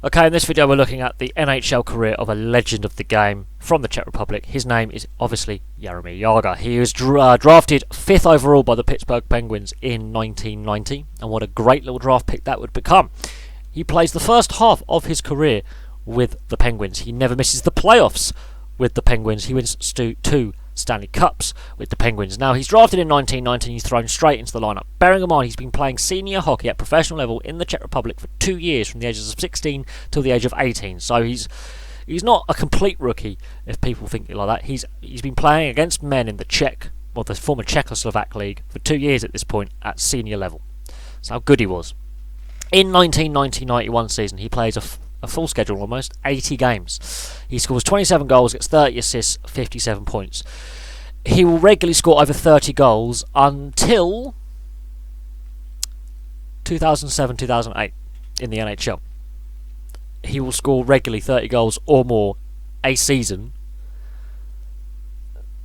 Okay, in this video we're looking at the NHL career of a legend of the game from the Czech Republic. His name is obviously Jaromir Jagr. He was drafted 5th overall by the Pittsburgh Penguins in 1990, and what a great little draft pick that would become. He plays the first half of his career with the Penguins. He never misses the playoffs with the Penguins. He wins two Stanley Cups with the Penguins. Now, he's drafted in 1990 and he's thrown straight into the lineup. Bearing in mind, he's been playing senior hockey at professional level in the Czech Republic for 2 years, from the ages of 16 till the age of 18. So he's not a complete rookie, if people think it like that. He's been playing against men in the the former Czechoslovak league for 2 years at this point at senior level. That's how good he was. In 1990-91 season, he plays a full schedule, almost 80 games. He scores 27 goals, gets 30 assists, 57 points. He will regularly score over 30 goals until 2007-2008 in the NHL. He will score regularly 30 goals or more a season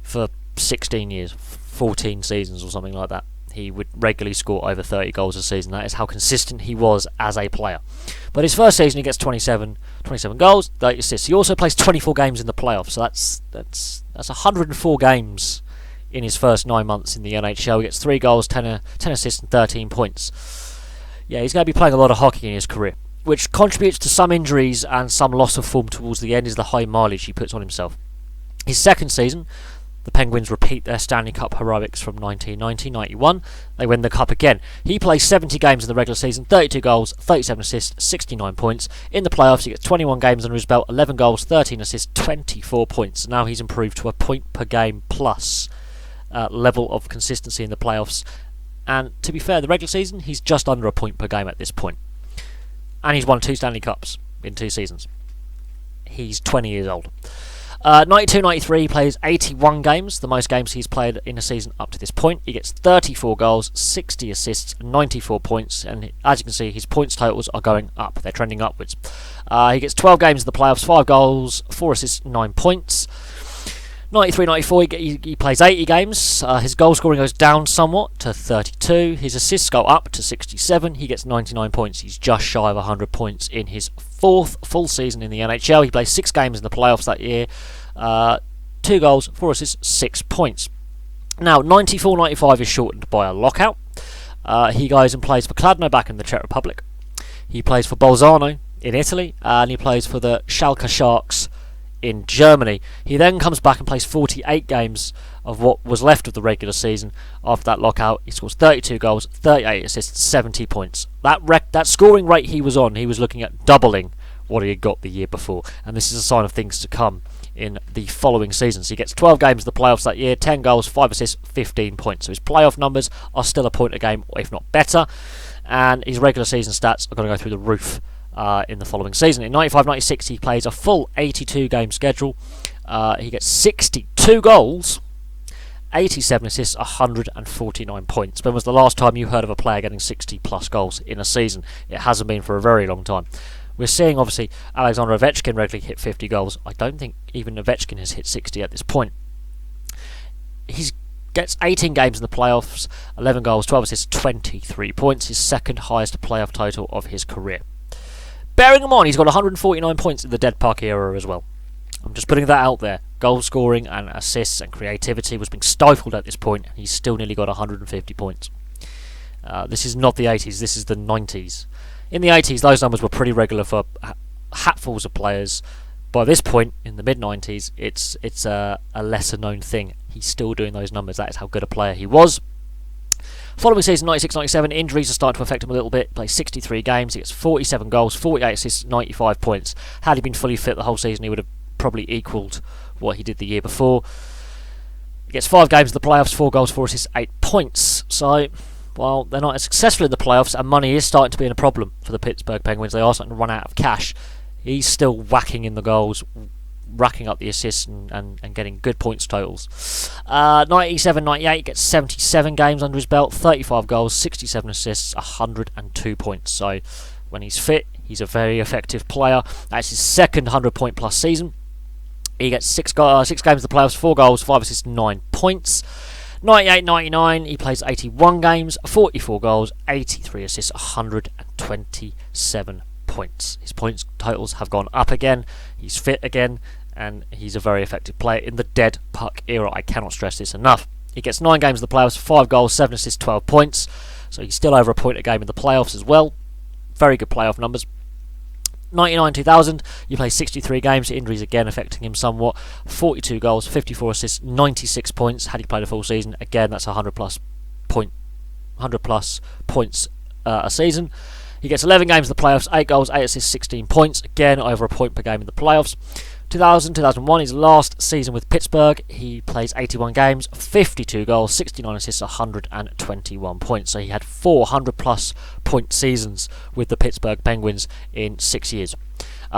for 16 years, 14 seasons or something like that. He would regularly score over 30 goals a season. That is how consistent he was as a player. But his first season he gets 27 goals, 30 assists. He also plays 24 games in the playoffs, so that's 104 games in his first 9 months in the NHL. He gets 3 goals, 10 assists and 13 points. Yeah, he's going to be playing a lot of hockey in his career, which contributes to some injuries and some loss of form towards the end is the high mileage he puts on himself. His second season, the Penguins repeat their Stanley Cup heroics from 1990-91. They win the Cup again. He plays 70 games in the regular season, 32 goals, 37 assists, 69 points. In the playoffs, he gets 21 games under his belt, 11 goals, 13 assists, 24 points. Now he's improved to a point per game plus level of consistency in the playoffs. And to be fair, the regular season, he's just under a point per game at this point. And he's won 2 Stanley Cups in 2 seasons. He's 20 years old. 92-93 he plays 81 games, the most games he's played in a season up to this point. He gets 34 goals, 60 assists, 94 points, and as you can see, his points totals are going up. They're trending upwards. He gets 12 games in the playoffs, 5 goals, 4 assists, 9 points. 93-94 he plays 80 games. His goal scoring goes down somewhat to 32. His assists go up to 67. He gets 99 points. He's just shy of 100 points in his 4th full season in the NHL. He plays 6 games in the playoffs that year. 2 goals, 4 assists, 6 points. Now, 94-95 is shortened by a lockout. He goes and plays for Kladno back in the Czech Republic. He plays for Bolzano in Italy, and he plays for the Schalke Sharks in Germany. He then comes back and plays 48 games of what was left of the regular season after that lockout. He scores 32 goals, 38 assists, 70 points. That scoring rate he was on, he was looking at doubling what he had got the year before, and this is a sign of things to come in the following seasons. He gets 12 games in the playoffs that year, 10 goals, 5 assists, 15 points. So his playoff numbers are still a point a game, if not better, and his regular season stats are going to go through the roof in the following season. In 95-96 he plays a full 82 game schedule. He gets 62 goals, 87 assists, 149 points. When was the last time you heard of a player getting 60 plus goals in a season? It hasn't been for a very long time. We're seeing obviously Alexander Ovechkin regularly hit 50 goals. I don't think even Ovechkin has hit 60 at this point. He gets 18 games in the playoffs, 11 goals, 12 assists, 23 points. His second highest playoff total of his career. Bearing in mind, he's got 149 points in the Dead Puck era as well. I'm just putting that out there. Goal scoring and assists and creativity was being stifled at this point, and he's still nearly got 150 points. This is not the 80s, this is the 90s. In the 80s, those numbers were pretty regular for hatfuls of players. By this point, in the mid-90s, it's a lesser-known thing. He's still doing those numbers. That is how good a player he was. Following season, 96-97, injuries are starting to affect him a little bit. Plays 63 games, he gets 47 goals, 48 assists, 95 points. Had he been fully fit the whole season, he would have probably equalled what he did the year before. He gets 5 games in the playoffs, 4 goals, 4 assists, 8 points. So, while they're not as successful in the playoffs, and money is starting to be a problem for the Pittsburgh Penguins, they are starting to run out of cash. He's still whacking in the goals, racking up the assists and getting good points totals. 97-98 gets 77 games under his belt, 35 goals, 67 assists, 102 points. So when he's fit, he's a very effective player. That's his second 100-point plus season. He gets 6 games in the playoffs, 4 goals, 5 assists, 9 points. 98-99 he plays 81 games, 44 goals, 83 assists, 127 points. His points totals have gone up again. He's fit again, and he's a very effective player in the dead puck era. I cannot stress this enough. He gets 9 games in the playoffs, 5 goals, 7 assists, 12 points. So he's still over a point a game in the playoffs as well. Very good playoff numbers. 99-2000, you play 63 games, injuries again affecting him somewhat. 42 goals, 54 assists, 96 points. Had he played a full season, again that's 100 plus points a season. He gets 11 games in the playoffs, 8 goals, 8 assists, 16 points. Again, over a point per game in the playoffs. 2000-2001, his last season with Pittsburgh. He plays 81 games, 52 goals, 69 assists, 121 points. So he had 400 plus point seasons with the Pittsburgh Penguins in 6 years.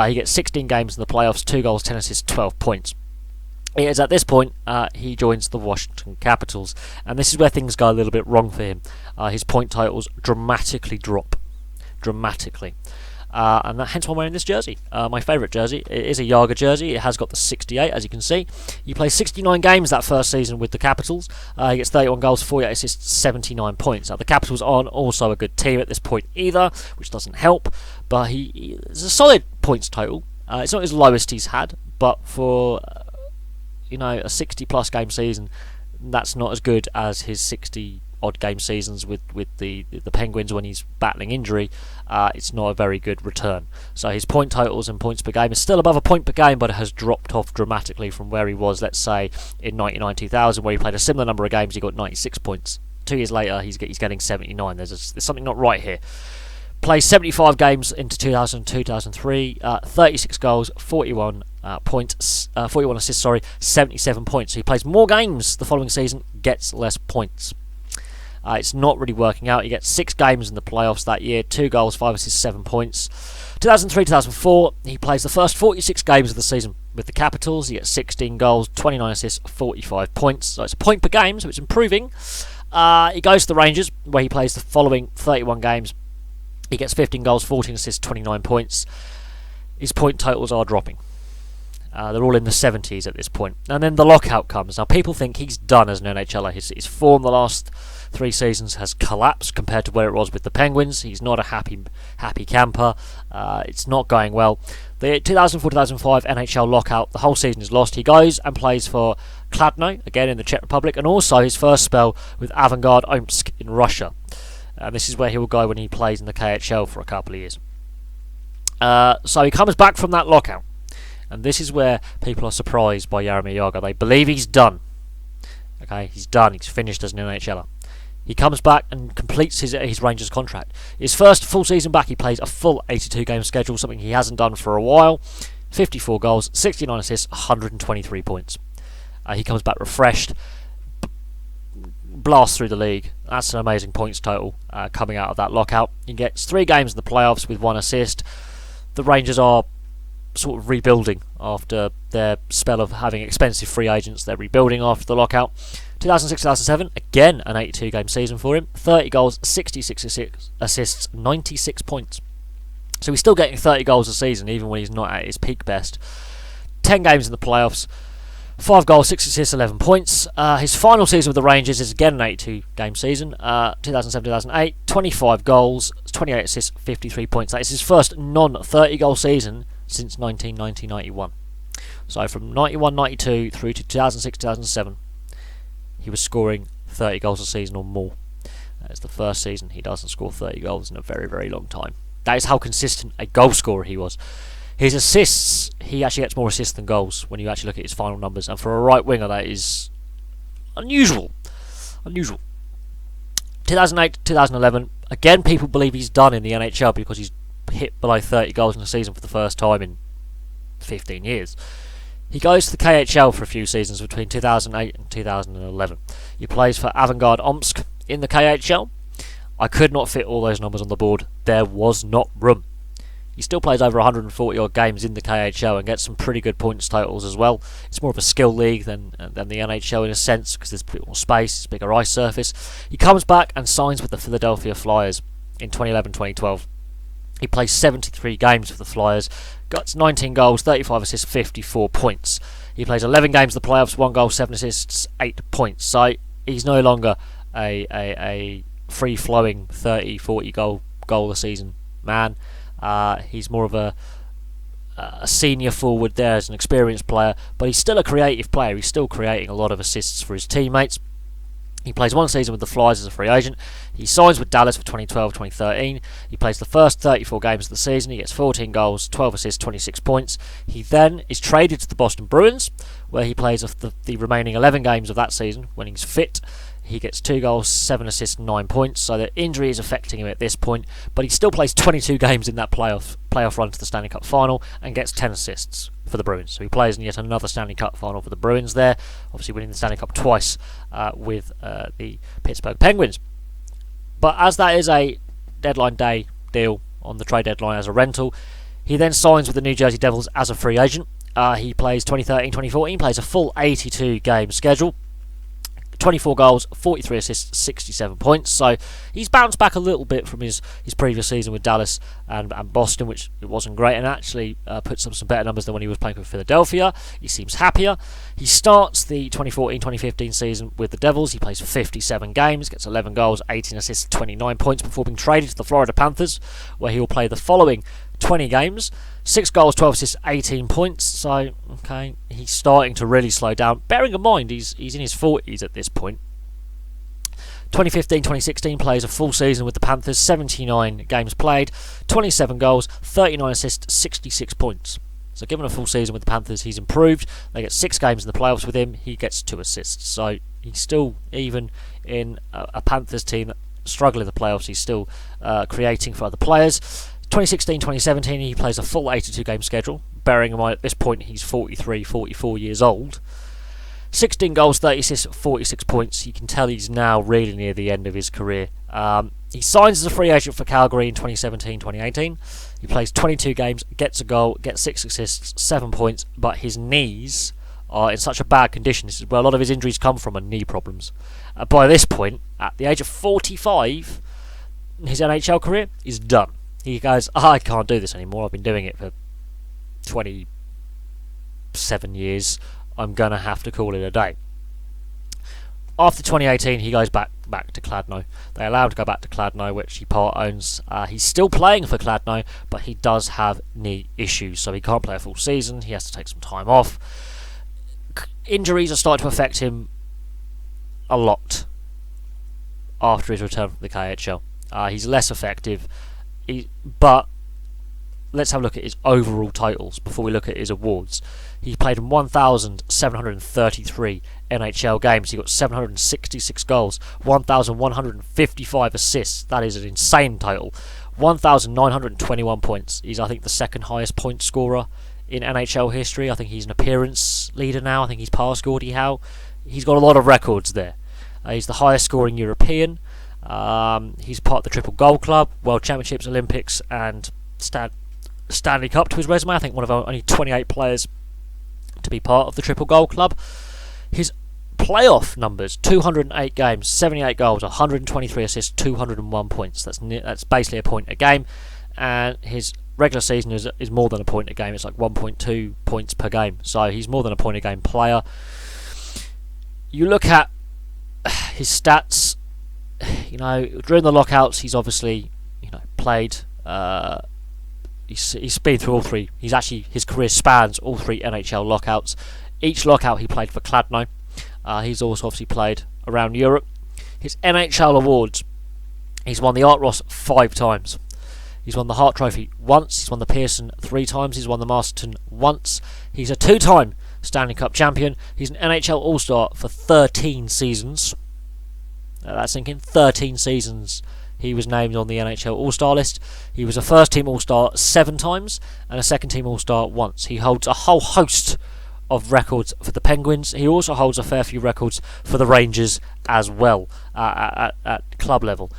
He gets 16 games in the playoffs, 2 goals, 10 assists, 12 points. It is at this point he joins the Washington Capitals, and this is where things go a little bit wrong for him. His point totals dramatically drop. And hence why I'm wearing this jersey. My favourite jersey. It is a Jagr jersey. It has got the 68, as you can see. He plays 69 games that first season with the Capitals. He gets 31 goals, 48 assists, 79 points. Now, the Capitals aren't also a good team at this point either, which doesn't help. But he is a solid points total. It's not his lowest he's had, but for a 60-plus game season, that's not as good as his 60-odd game seasons with the Penguins when he's battling injury. It's not a very good return. So his point totals and points per game is still above a point per game, but it has dropped off dramatically from where he was, let's say, in 99-2000, where he played a similar number of games. He got 96 points. 2 years later, he's getting 79. There's something not right here. Plays 75 games into 2002-2003, 36 goals, 41 points, 41 assists, 77 points. So he plays more games the following season, gets less points. It's not really working out. He gets 6 games in the playoffs that year, 2 goals, 5 assists, 7 points. 2003-2004, he plays the first 46 games of the season with the Capitals. He gets 16 goals, 29 assists, 45 points. So it's a point per game, so it's improving. He goes to the Rangers, where he plays the following 31 games. He gets 15 goals, 14 assists, 29 points. His point totals are dropping. They're all in the 70s at this point. And then the lockout comes. Now, people think he's done as an NHLer. His form the last 3 seasons has collapsed compared to where it was with the Penguins. He's not a happy camper. It's not going well. The 2004-2005 NHL lockout, the whole season is lost. He goes and plays for Kladno, again in the Czech Republic, and also his first spell with Avangard Omsk in Russia. And this is where he will go when he plays in the KHL for a couple of years. So he comes back from that lockout. And this is where people are surprised by Jaromir Jagr. They believe he's done. Okay, he's done. He's finished as an NHLer. He comes back and completes his Rangers contract. His first full season back, he plays a full 82-game schedule, something he hasn't done for a while. 54 goals, 69 assists, 123 points. He comes back refreshed. Blast through the league. That's an amazing points total coming out of that lockout. He gets 3 games in the playoffs with 1 assist. The Rangers are sort of rebuilding after their spell of having expensive free agents. They're rebuilding after the lockout. 2006-2007, again an 82-game season for him. 30 goals, 66 assists, 96 points. So he's still getting 30 goals a season even when he's not at his peak best. 10 games in the playoffs. 5 goals, 6 assists, 11 points. His final season with the Rangers is again an 82-game season. 2007-2008, 25 goals, 28 assists, 53 points. That is his first non-30-goal season since 1990-91. So from 91-92 through to 2006-2007, he was scoring 30 goals a season or more. It's the first season he doesn't score 30 goals in a very, very long time. That is how consistent a goal scorer he was. His assists, he actually gets more assists than goals when you actually look at his final numbers. And for a right winger, that is unusual. 2008-2011, again, people believe he's done in the NHL because he's hit below 30 goals in a season for the first time in 15 years. He goes to the KHL for a few seasons between 2008 and 2011. He plays for Avangard Omsk in the KHL. I could not fit all those numbers on the board. There was not room. He still plays over 140 odd games in the KHL and gets some pretty good points totals as well. It's more of a skill league than the NHL in a sense because there's a bit more space, it's a bigger ice surface. He comes back and signs with the Philadelphia Flyers in 2011-2012. He plays 73 games for the Flyers, got 19 goals, 35 assists, 54 points. He plays 11 games in the playoffs, 1 goal, 7 assists, 8 points. So he's no longer a free-flowing 30, 40 goal a season man. He's more of a senior forward there as an experienced player, but he's still a creative player. He's still creating a lot of assists for his teammates. He plays one season with the Flyers as a free agent. He signs with Dallas for 2012-2013. He plays the first 34 games of the season. He gets 14 goals, 12 assists, 26 points. He then is traded to the Boston Bruins, where he plays the remaining 11 games of that season when he's fit. He gets 2 goals, 7 assists, 9 points. So the injury is affecting him at this point, but he still plays 22 games in that playoff run to the Stanley Cup final and gets 10 assists for the Bruins. So he plays in yet another Stanley Cup final for the Bruins there, obviously winning the Stanley Cup twice with the Pittsburgh Penguins. But as that is a deadline day deal on the trade deadline as a rental, he then signs with the New Jersey Devils as a free agent. He plays 2013-2014, plays a full 82 game schedule. 24 goals, 43 assists, 67 points. So he's bounced back a little bit from his previous season with Dallas and Boston, which it wasn't great, and actually puts up some better numbers than when he was playing for Philadelphia. He seems happier. He starts the 2014-2015 season with the Devils. He plays 57 games, gets 11 goals, 18 assists, 29 points before being traded to the Florida Panthers, where he will play the following 20 games, 6 goals, 12 assists, 18 points. So, okay, he's starting to really slow down. Bearing in mind, he's in his 40s at this point. 2015-2016 plays a full season with the Panthers, 79 games played, 27 goals, 39 assists, 66 points. So given a full season with the Panthers, he's improved. They get 6 games in the playoffs with him. He gets 2 assists. So he's still, even in a Panthers team that struggle in the playoffs, he's still creating for other players. 2016-2017 he plays a full 82 game schedule, bearing in mind at this point he's 44 years old. 16 goals, 30 assists, 46 points. You can tell he's now really near the end of his career. He signs as a free agent for Calgary in 2017-2018. He plays 22 games, gets a goal, gets 6 assists, 7 points, but his knees are in such a bad condition. This is where a lot of his injuries come from, and knee problems. By this point, at the age of 45, his NHL career is done. He goes, I can't do this anymore. I've been doing it for 27 years. I'm going to have to call it a day. After 2018, he goes back to Kladno. They allow him to go back to Kladno, which he part owns. He's still playing for Kladno, but he does have knee issues, so he can't play a full season. He has to take some time off. Injuries are starting to affect him a lot after his return from the KHL. He's less effective. But let's have a look at his overall titles before we look at his awards. He played in 1,733 NHL games. He got 766 goals, 1,155 assists. That is an insane title. 1,921 points. He's, I think, the second highest point scorer in NHL history. I think he's an appearance leader now. I think he's past Gordie Howe. He's got a lot of records there. He's the highest scoring European. He's part of the Triple Gold Club, World Championships, Olympics, and Stanley Cup to his resume. I think one of only 28 players to be part of the Triple Gold Club. His playoff numbers: 208 games, 78 goals, 123 assists, 201 points. That's basically a point a game, and his regular season is more than a point a game. It's like 1.2 points per game. So he's more than a point a game player. You look at his stats. During the lockouts, he's obviously, played. He's been through all 3. His career spans all 3 NHL lockouts. Each lockout he played for Kladno. He's also obviously played around Europe. His NHL awards: he's won the Art Ross 5 times. He's won the Hart Trophy once. He's won the Pearson 3 times. He's won the Masterton once. He's a 2-time Stanley Cup champion. He's an NHL All-Star for 13 seasons. That's thinking 13 seasons he was named on the NHL All-Star list. He was a first-team All-Star 7 times and a second-team All-Star once. He holds a whole host of records for the Penguins. He also holds a fair few records for the Rangers as well at club level.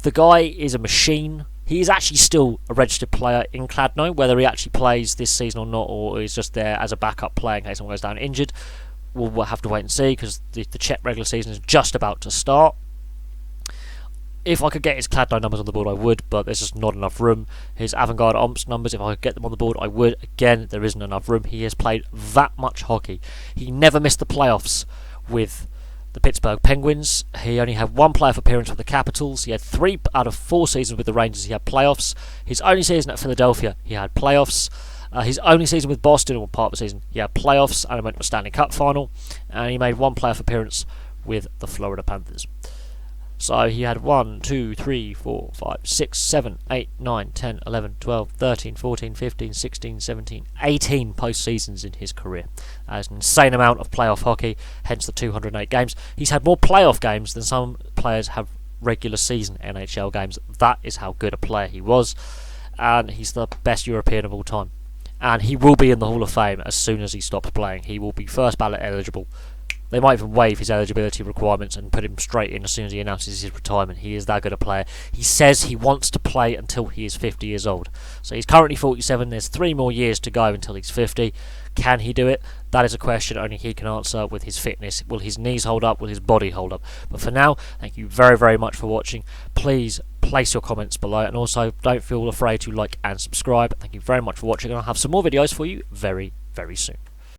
The guy is a machine. He is actually still a registered player in Kladno. Whether he actually plays this season or not, or is just there as a backup player in case someone goes down injured, we'll have to wait and see, because the Czech regular season is just about to start. If I could get his Kladno numbers on the board, I would, but there's just not enough room. His Avantgarde Omps numbers, if I could get them on the board, I would. Again, there isn't enough room. He has played that much hockey. He never missed the playoffs with the Pittsburgh Penguins. He only had one playoff appearance with the Capitals. He had 3 out of 4 seasons with the Rangers. He had playoffs. His only season at Philadelphia, he had playoffs. His only season with Boston, or part of the season, he had playoffs, and he went to a Stanley Cup final. And he made 1 playoff appearance with the Florida Panthers. So he had 1, 2, 3, 4, 5, 6, 7, 8, 9, 10, 11, 12, 13, 14, 15, 16, 17, 18 postseasons in his career. That is an insane amount of playoff hockey, hence the 208 games. He's had more playoff games than some players have regular season NHL games. That is how good a player he was, and he's the best European of all time. And he will be in the Hall of Fame as soon as he stops playing. He will be first ballot eligible. They might even waive his eligibility requirements and put him straight in as soon as he announces his retirement. He is that good a player. He says he wants to play until he is 50 years old. So he's currently 47. There's 3 more years to go until he's 50. Can he do it? That is a question only he can answer with his fitness. Will his knees hold up? Will his body hold up? But for now, thank you very, very much for watching. Please place your comments below, and also don't feel afraid to like and subscribe. Thank you very much for watching, and I'll have some more videos for you very, very soon.